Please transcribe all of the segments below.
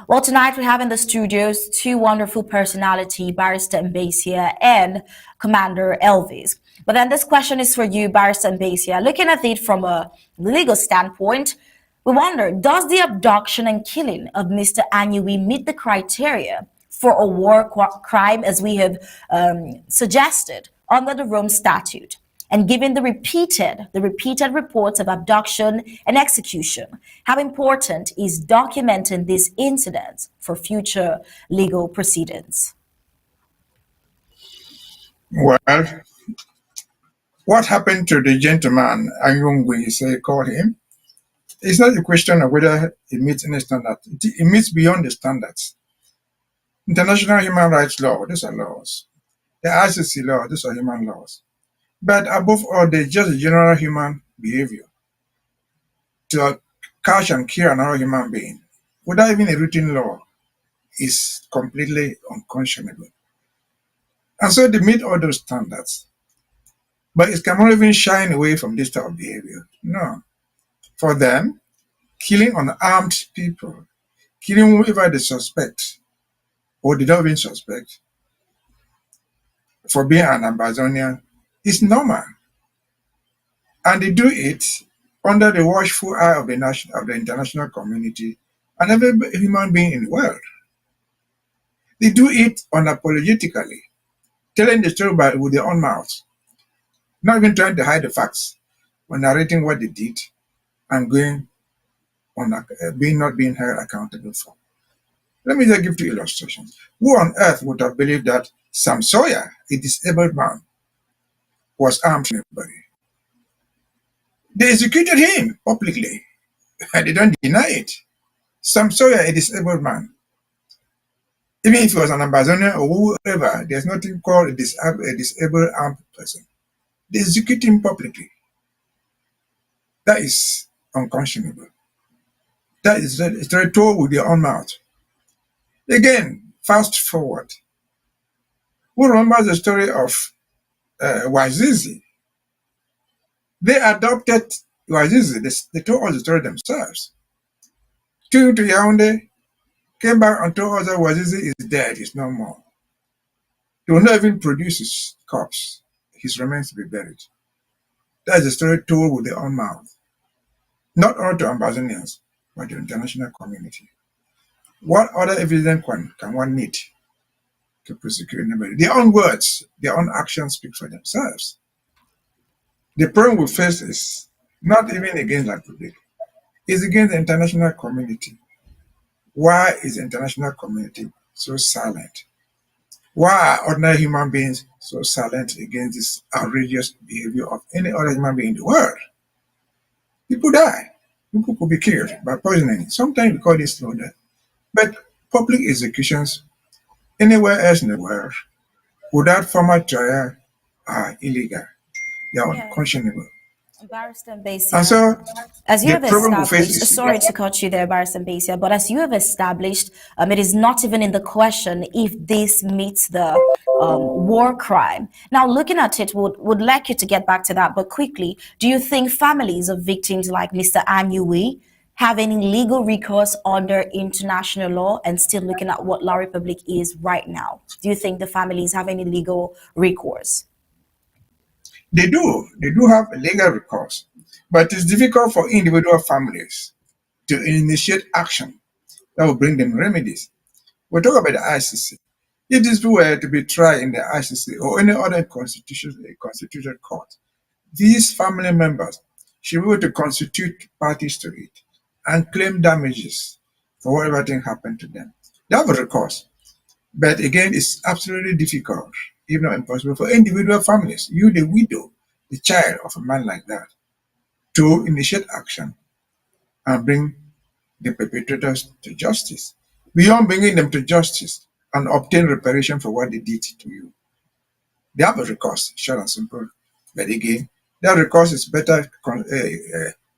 Well, tonight we have in the studios two wonderful personality, Barrister Mbeseha and Commander Elvis. But then this question is for you, Barrister Mbeseha. Looking at it from a legal standpoint, we wonder, does the abduction and killing of Mr. Ayunwi meet the criteria for a war crime as we have suggested under the Rome Statute? And given the repeated reports of abduction and execution, how important is documenting these incidents for future legal proceedings? Well, what happened to the gentleman, Ayunwi, say call him? It's not a question of whether it meets any standard. It meets beyond the standards. International human rights law, these are laws. The ICC law, these are human laws. But above all, there's just general human behavior. To catch and kill another human being without even a written law is completely unconscionable. And so they meet all those standards. But it cannot even shine away from this type of behavior. No. For them, killing unarmed people, killing whoever they suspect or they don't even suspect for being an Amazonian is normal. And they do it under the watchful eye of the international community and every human being in the world. They do it unapologetically, telling the story with their own mouths, not even trying to hide the facts, but narrating what they did and going on not being held accountable for. Let me just give two illustrations. Who on earth would have believed that Sam Sawyer, a disabled man, was armed with anybody? They executed him publicly, and they don't deny it. Sam Sawyer, a disabled man, even if he was an Amazonian or whoever, there's nothing called a disabled armed person. They execute him publicly. That is unconscionable. That is told with their own mouth. Again, fast forward. Who remembers the story of Wazizi? They adopted Wazizi. They told us the story themselves. Took to Yaoundé, came back and told us that Wazizi is dead, he's no more. They will not even produce his corpse, his remains to be buried. That is the story told with their own mouth. Not only to Ambazonians, but the international community. What other evidence can one need to prosecute anybody? Their own words, their own actions speak for themselves. The problem we face is not even against the public, it's against the international community. Why is the international community so silent? Why are ordinary human beings so silent against this outrageous behavior of any other human being in the world? People die. People could be killed by poisoning. Sometimes we call this slow death. But public executions anywhere else in the world without formal trial are illegal. They are unconscionable. Barrister Mbeseha, And so as you the have problem we face established, is sorry to cut you there, Barrister Mbeseha, but as you have established, it is not even in the question if this meets the war crime. Now, looking at it, would like you to get back to that, but quickly, do you think families of victims like Mr. Ayunwi have any legal recourse under international law? And still looking at what La Republic is right now, do you think the families have any legal recourse? They do have a legal recourse, but it's difficult for individual families to initiate action that will bring them remedies. We'll talk about the ICC. If this were to be tried in the ICC or any other constituted court, these family members should be able to constitute parties to it and claim damages for whatever thing happened to them. They have a recourse. But again, it's absolutely difficult, if not impossible, for individual families, you, the widow, the child of a man like that, to initiate action and bring the perpetrators to justice. Beyond bringing them to justice and obtain reparation for what they did to you. They have a recourse, short and simple. But again, that recourse is better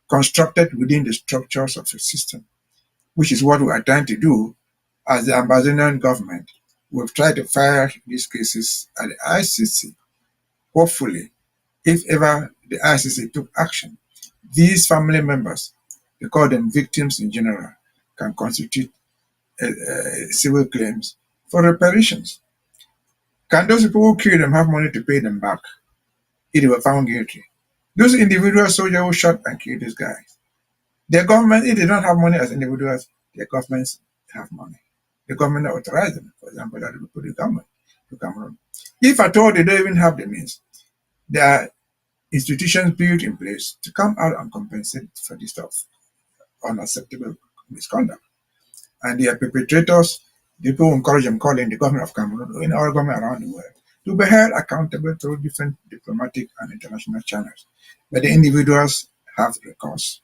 constructed within the structures of the system, which is what we are trying to do as the Ambazonian government. We've tried to file these cases at the ICC. Hopefully, if ever the ICC took action, these family members, we call them victims in general, can constitute civil claims for reparations. Can those people who killed them have money to pay them back if they were found guilty? Those individual soldiers who shot and killed these guys, their government, if they don't have money as individuals, their governments have money. The government authorized them, for example, that will put the government to Cameroon. If at all they don't even have the means, there are institutions built in place to come out and compensate for this stuff, unacceptable misconduct. And the perpetrators, the people who encourage them, calling the government of Cameroon, in our government around the world, to be held accountable through different diplomatic and international channels. But the individuals have recourse.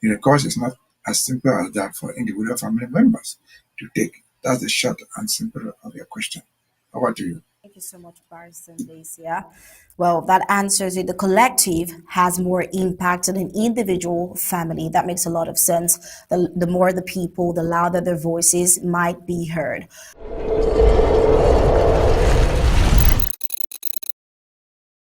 The recourse is not as simple as that for individual family members to take. That's the short and simple of your question. Over to you. Thank you so much, Barrister Mbeseha. Well, that answers it. The collective has more impact than an individual family. That makes a lot of sense. The more the people, the louder their voices might be heard.